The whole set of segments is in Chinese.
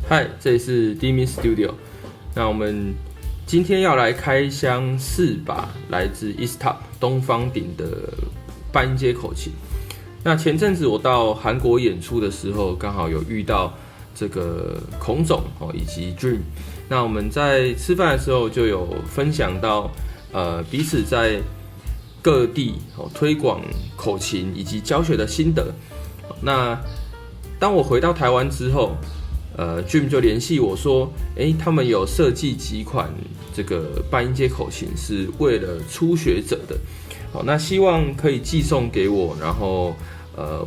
嗨，这里是 Dimi Studio。那我们今天要来开箱4把来自 Eastop 东方鼎的半音阶口琴。那前阵子我到韩国演出的时候，刚好有遇到这个孔总以及 Dream。那我们在吃饭的时候就有分享到，彼此在各地推广口琴以及教学的心得。那当我回到台湾之后，Dream 就联系我说，他们有设计几款这个半音阶口琴，是为了初学者的。好，那希望可以寄送给我，然后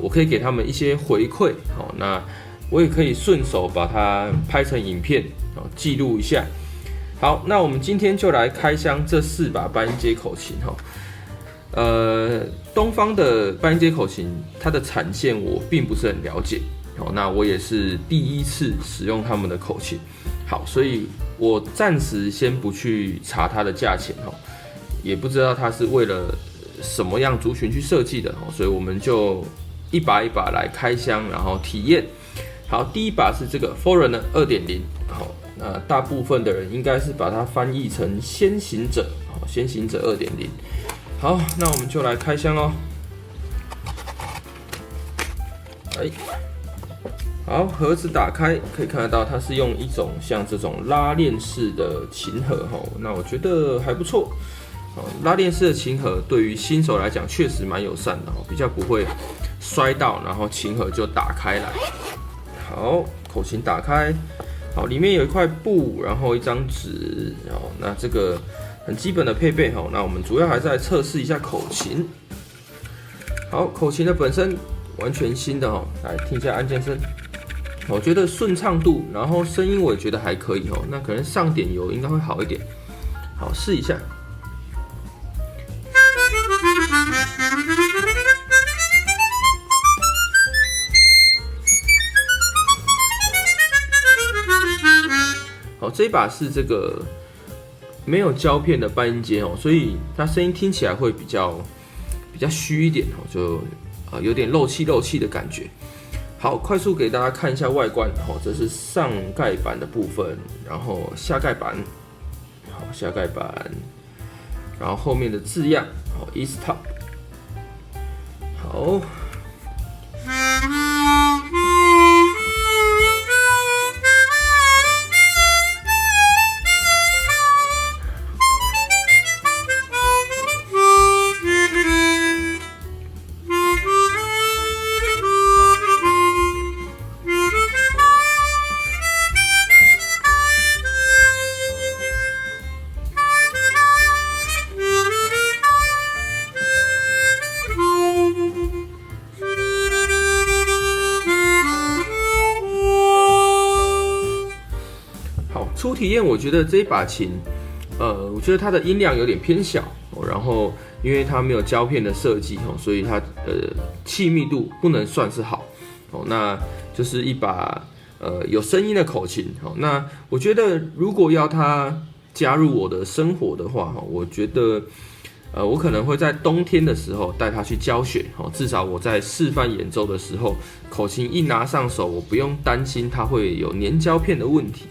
我可以给他们一些回馈。好，那我也可以顺手把它拍成影片，记录一下。好，那我们今天就来开箱这4把半音阶口琴哈。东方的半音阶口琴，它的产线我并不是很了解。那我也是第一次使用他们的口琴，好，所以我暂时先不去查它的价钱，也不知道它是为了什么样族群去设计的，所以我们就一把一把来开箱，然后体验。好，第一把是这个 Foreigner 2.0， 好，那大部分的人应该是把它翻译成先行者，先行者 2.0。好，那我们就来开箱咯。好，盒子打开，可以看得到它是用一种像这种拉链式的琴盒，那我觉得还不错。拉链式的琴盒对于新手来讲确实蛮友善的，比较不会摔到，然后琴盒就打开来。好，口琴打开，好，里面有一块布，然后一张纸，那这个很基本的配备，那我们主要还是来测试一下口琴。好，口琴的本身完全新的，来听一下按键声。我觉得顺畅度，然后声音我也觉得还可以，那可能上点油应该会好一点。好，试一下。好，这一把是这个没有胶片的半音阶，所以它声音听起来会比较虚一点，就有点漏气的感觉。好，快速给大家看一下外观。这是上盖板的部分，然后下盖板，好，下盖板，然后后面的字样，好 ，Eastop， 好。初体验，我觉得这一把琴，我觉得它的音量有点偏小，然后因为它没有胶片的设计，所以它的气密度不能算是好，那就是一把有声音的口琴。那我觉得如果要它加入我的生活的话，我觉得我可能会在冬天的时候带它去教学，至少我在示范演奏的时候，口琴一拿上手，我不用担心它会有粘胶片的问题。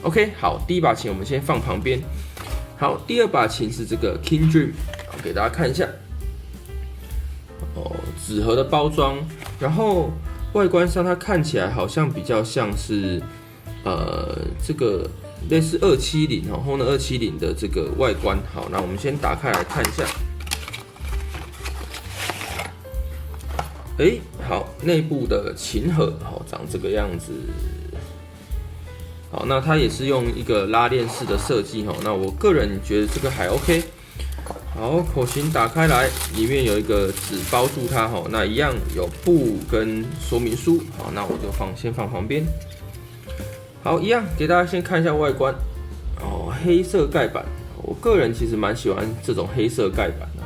OK， 好，第一把琴我们先放旁边。好，第二把琴是这个 King Dream， 给大家看一下。纸盒的包装，然后外观上它看起来好像比较像是这个类似270Honor 270的这个外观。好，那我们先打开来看一下。好，内部的琴盒好长这个样子。好，那它也是用一个拉链式的设计，那我个人觉得这个还 OK。好，口琴打开来，里面有一个纸包住它，那一样有布跟说明书。好，那我就先放旁边。好，一样给大家先看一下外观。黑色盖板，我个人其实蛮喜欢这种黑色盖板的，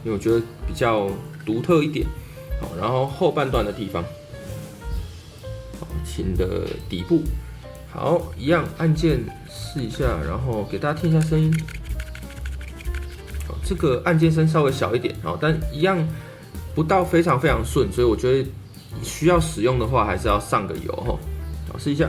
因为我觉得比较独特一点。好，然后后半段的地方，好，琴的底部。好，一样按键试一下，然后给大家听一下声音。这个按键声稍微小一点，但一样不到非常顺，所以我觉得需要使用的话，还是要上个油哈。好，试一下。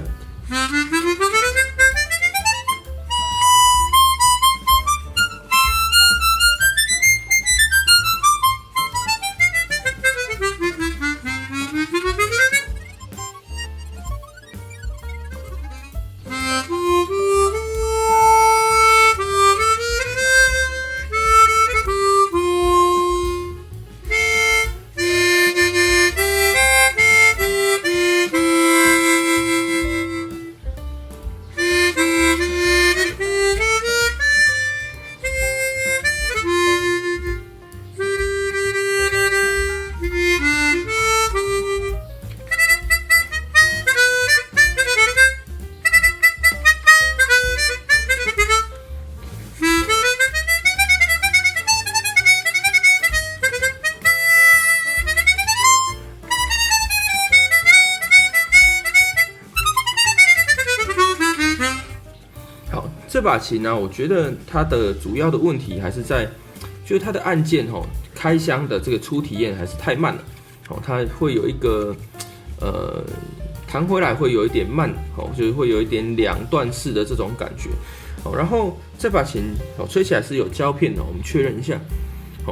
这把琴呢、我觉得它的主要的问题还是在，就是它的按键开箱的这个初体验还是太慢了，它会有一个弹回来会有一点慢，就是会有一点两段式的这种感觉，然后这把琴吹起来是有胶片的，我们确认一下，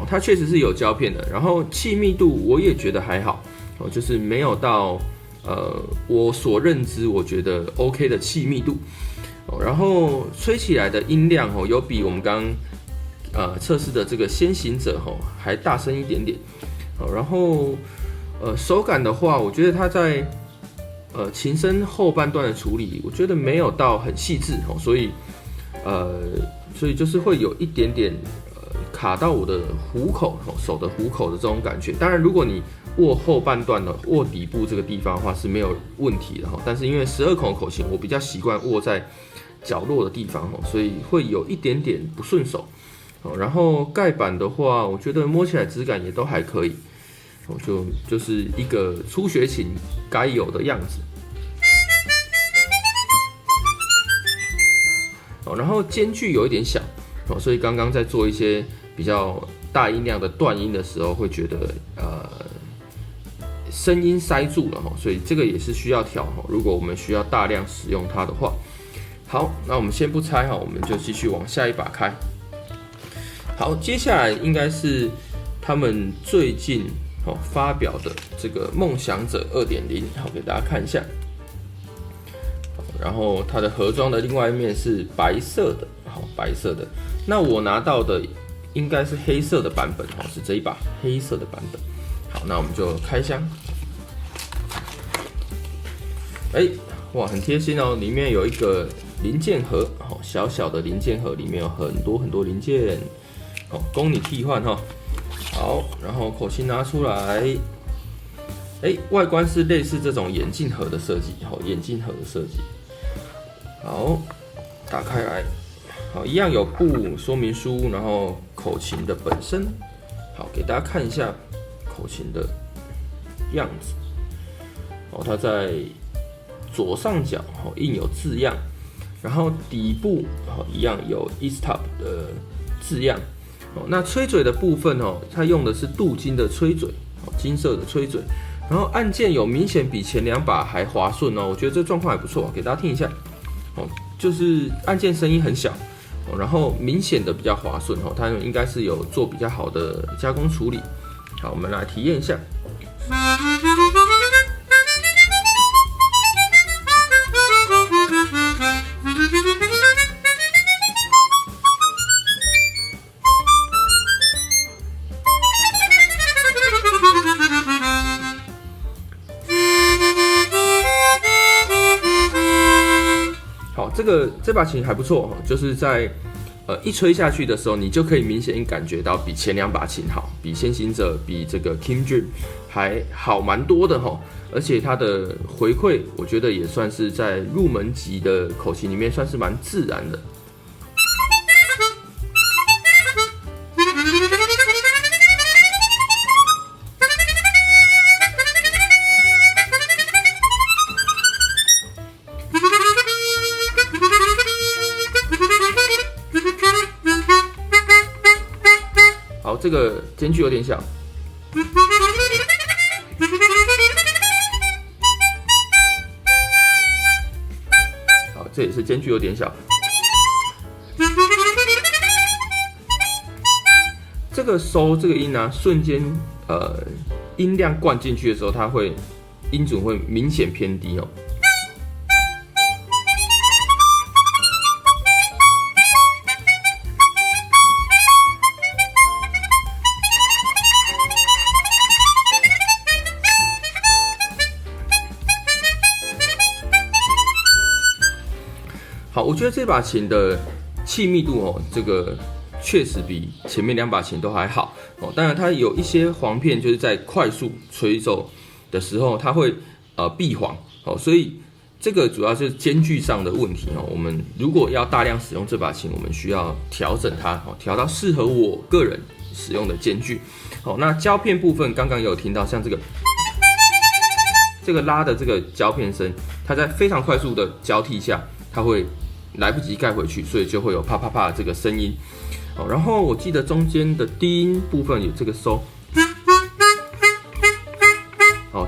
它确实是有胶片的，然后气密度我也觉得还好，就是没有到我所认知我觉得 OK 的气密度。然后吹起来的音量有比我们刚刚测试的这个先行者还大声一点点。然后手感的话，我觉得它在琴身后半段的处理，我觉得没有到很细致，所以就是会有一点点卡到我的虎口，手的虎口的这种感觉。当然，如果你握后半段的握底部这个地方的话是没有问题的，但是因为12孔口琴，我比较习惯握在角落的地方，所以会有一点点不顺手。然后盖板的话，我觉得摸起来质感也都还可以，就是一个初学琴该有的样子。然后间距有一点小，所以刚刚在做一些比较大音量的断音的时候，会觉得声音塞住了，所以这个也是需要调。如果我们需要大量使用它的话，好，那我们先不拆，我们就继续往下一把开。好，接下来应该是他们最近发表的这个梦想者 2.0， 好，给大家看一下。然后它的盒装的另外一面是白色的，好，白色的。那我拿到的应该是黑色的版本，是这一把黑色的版本。好，那我们就开箱。哇，很贴心哦，里面有一个零件盒，小小的零件盒，里面有很多零件，供你替换哈。好，然后口琴拿出来，外观是类似这种眼镜盒的设计，眼镜盒的设计。好，打开来，好，一样有布说明书，然后口琴的本身，好，给大家看一下口琴的样子。它在左上角印有字样，然后底部一样有 E-Stop 的字样。那吹嘴的部分它用的是镀金的吹嘴，金色的吹嘴。然后按键有明显比前2把还滑顺哦，我觉得这状况还不错，给大家听一下。就是按键声音很小，然后明显的比较滑顺，它应该是有做比较好的加工处理。好，我们来体验一下。好，这把琴还不错，就是在一吹下去的时候，你就可以明显感觉到比前2把琴好，比先行者、比这个 King Dream 还好蛮多的哈。而且它的回馈，我觉得也算是在入门级的口琴里面算是蛮自然的。好，这个间距有点小。这也是间距有点小。这个收这个音啊，瞬间音量灌进去的时候，它会音准会明显偏低哦。好，我觉得这把琴的气密度哦，这个确实比前面2把琴都还好哦。当然，它有一些簧片就是在快速吹奏的时候，它会闭簧哦，所以这个主要是间距上的问题哦。我们如果要大量使用这把琴，我们需要调整它哦，调到适合我个人使用的间距哦。那胶片部分，刚刚有听到像这个拉的这个胶片声，它在非常快速的交替下，它会来不及盖回去，所以就会有啪啪啪的这个声音。然后我记得中间的低音部分有这个收，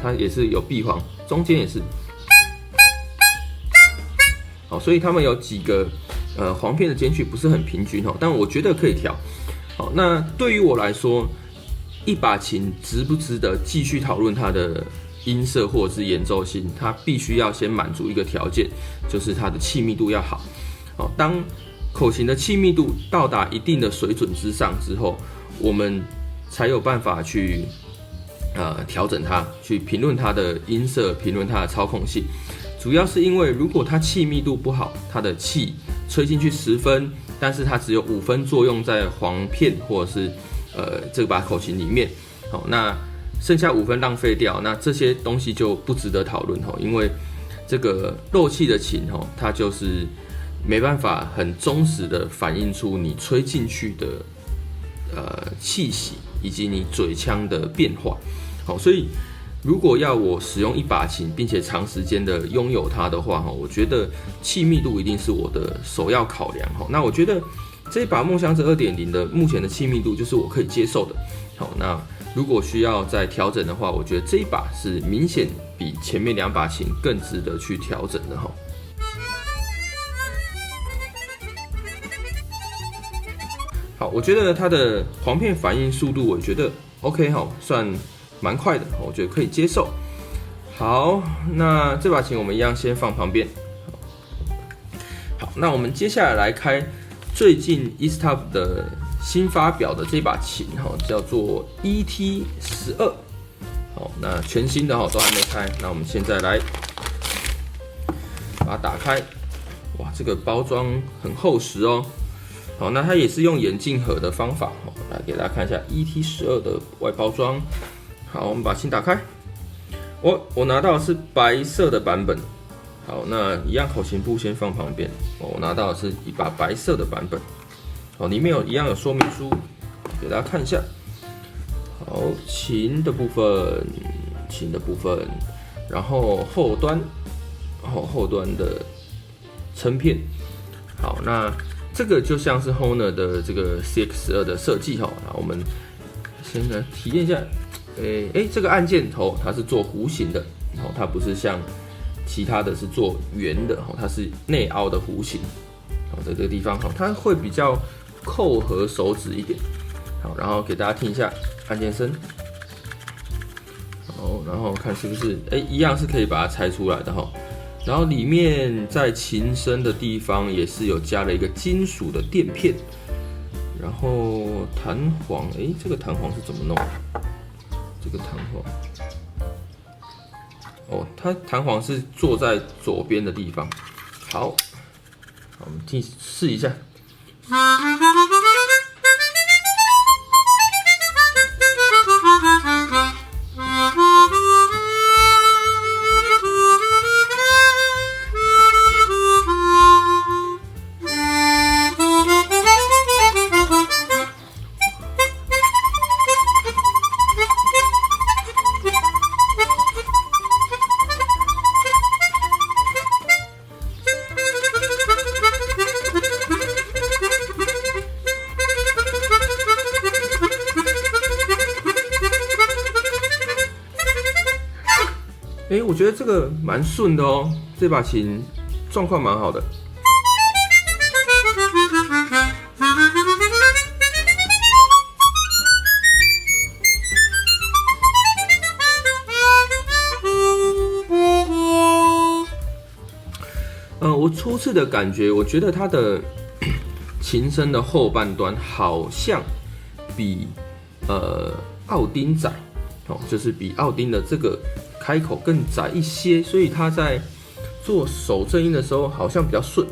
它也是有闭簧，中间也是。所以他们有几个簧片的间距不是很平均，但我觉得可以调。那对于我来说，一把琴值不值得继续讨论它的音色或者是演奏性，它必须要先满足一个条件，就是它的气密度要好。当口琴的气密度到达一定的水准之上之后，我们才有办法去调整它，去评论它的音色，评论它的操控性。主要是因为如果它气密度不好，它的气吹进去10分，但是它只有5分作用在簧片或者是这把口琴里面，那剩下5分浪费掉，那这些东西就不值得讨论，因为这个漏气的琴它就是没办法很忠实的反映出你吹进去的气息以及你嘴腔的变化。所以如果要我使用一把琴并且长时间的拥有它的话，我觉得气密度一定是我的首要考量。那我觉得这一把梦想者 2.0 的目前的气密度就是我可以接受的。那如果需要再调整的话，我觉得这一把是明显比前面2把琴更值得去调整的。好，我觉得它的簧片反应速度，我觉得 OK 算蛮快的，我觉得可以接受。好，那这把琴我们一样先放旁边。好，那我们接下来来开最近 ESTOP 的新发表的这把琴，叫做 ET12。好，那全新的都还没开，那我们现在来把它打开。哇，这个包装很厚实哦。好，那它也是用眼镜盒的方法，来给大家看一下 ET12的外包装。好，我们把琴打开。我拿到的是白色的版本。好，那一样口琴部先放旁边。我拿到的是一把白色的版本。里面一样有说明书，给大家看一下。好，琴的部分，然后后端的撑片。好，那这个就像是 Hohner 的这个 CX12 的设计哈，那我们先来体验一下。这个按键头它是做弧形的，它不是像其他的是做圆的，它是内凹的弧形。好，在这个地方它会比较扣合手指一点。好，然后给大家听一下按键声。好，然后看是不是一样是可以把它拆出来的哈。然后里面在琴身的地方也是有加了一个金属的垫片，然后弹簧，这个弹簧是怎么弄？这个弹簧，它弹簧是坐在左边的地方。好，我们试一下。我觉得这个蛮顺的哦。这把琴状况蛮好的。我初次的感觉，我觉得它的琴身的后半端好像比奥丁窄，就是比奥丁的这个开口更窄一些，所以它在做手正音的时候好像比较顺。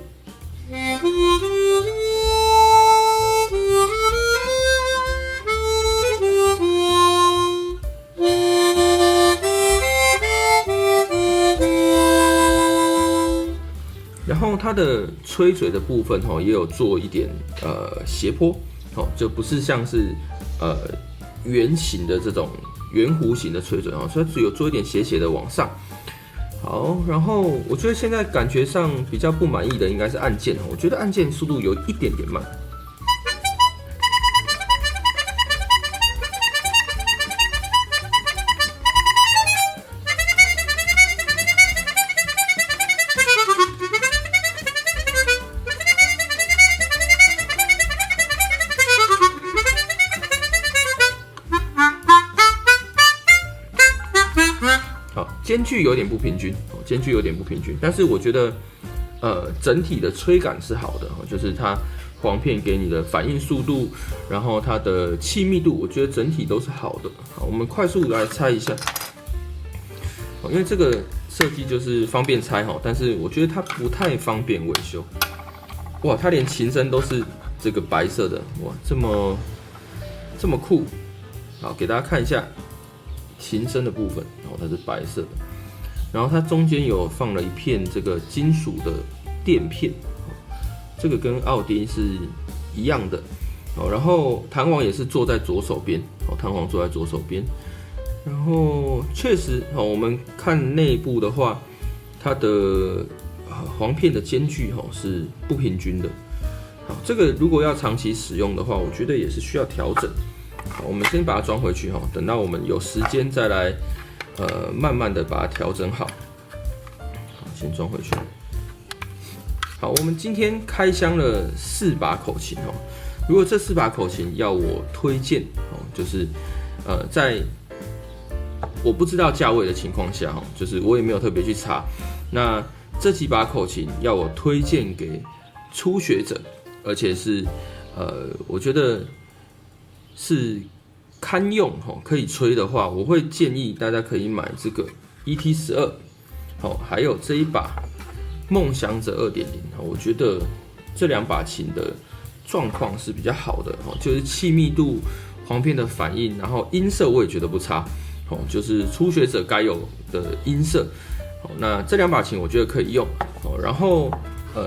然后它的吹嘴的部分也有做一点斜坡，就不是像是圆形的这种圆弧形的吹嘴，所以它有做一点斜斜的往上。好，然后我觉得现在感觉上比较不满意的应该是按键，我觉得按键速度有一点点慢。间距有点不平均，但是我觉得，整体的吹感是好的，就是它簧片给你的反应速度，然后它的气密度，我觉得整体都是好的。好，我们快速来拆一下，因为这个设计就是方便拆但是我觉得它不太方便维修。哇，它连琴身都是这个白色的，哇，这么酷。好，给大家看一下。琴身的部分，它是白色的，然后它中间有放了一片这个金属的垫片，这个跟奥丁是一样的，然后弹簧也是坐在左手边，然后确实，我们看内部的话，它的簧片的间距是不平均的，好，这个如果要长期使用的话，我觉得也是需要调整。好，我们先把它装回去，等到我们有时间再来，慢慢的把它调整好。好，先装回去。好，我们今天开箱了4把口琴，如果这4把口琴要我推荐，就是在我不知道价位的情况下，就是我也没有特别去查，那这几把口琴要我推荐给初学者，而且是我觉得是堪用可以吹的话，我会建议大家可以买这个 ET12，还有这一把梦想者 2.0，我觉得这2把琴的状况是比较好的，就是气密度、簧片的反应，然后音色我也觉得不差，就是初学者该有的音色。那这2把琴我觉得可以用，然后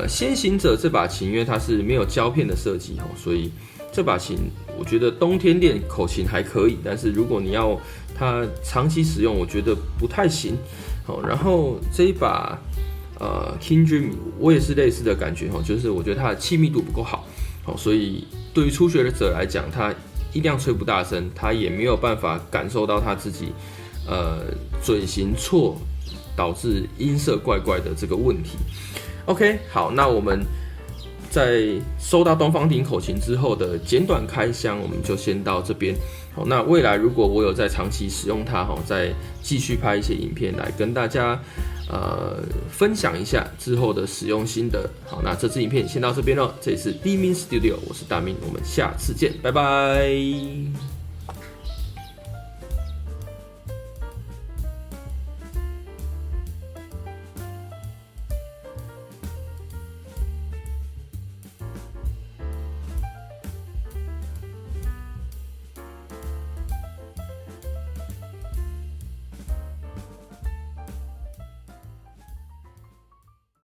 先行者这把琴，因为它是没有胶片的设计，所以这把琴我觉得冬天练口琴还可以，但是如果你要它长期使用，我觉得不太行。然后这一把King Dream 我也是类似的感觉，就是我觉得它的气密度不够好，所以对于初学者来讲，他音量吹不大声，他也没有办法感受到他自己嘴型错导致音色怪怪的这个问题。OK， 好，那我们在收到东方鼎口琴之后的简短开箱，我们就先到这边。好，那未来如果我有在长期使用它，再继续拍一些影片来跟大家分享一下之后的使用心得。好，那这支影片先到这边了，这里是 D Min Studio， 我是大明，我们下次见，拜拜。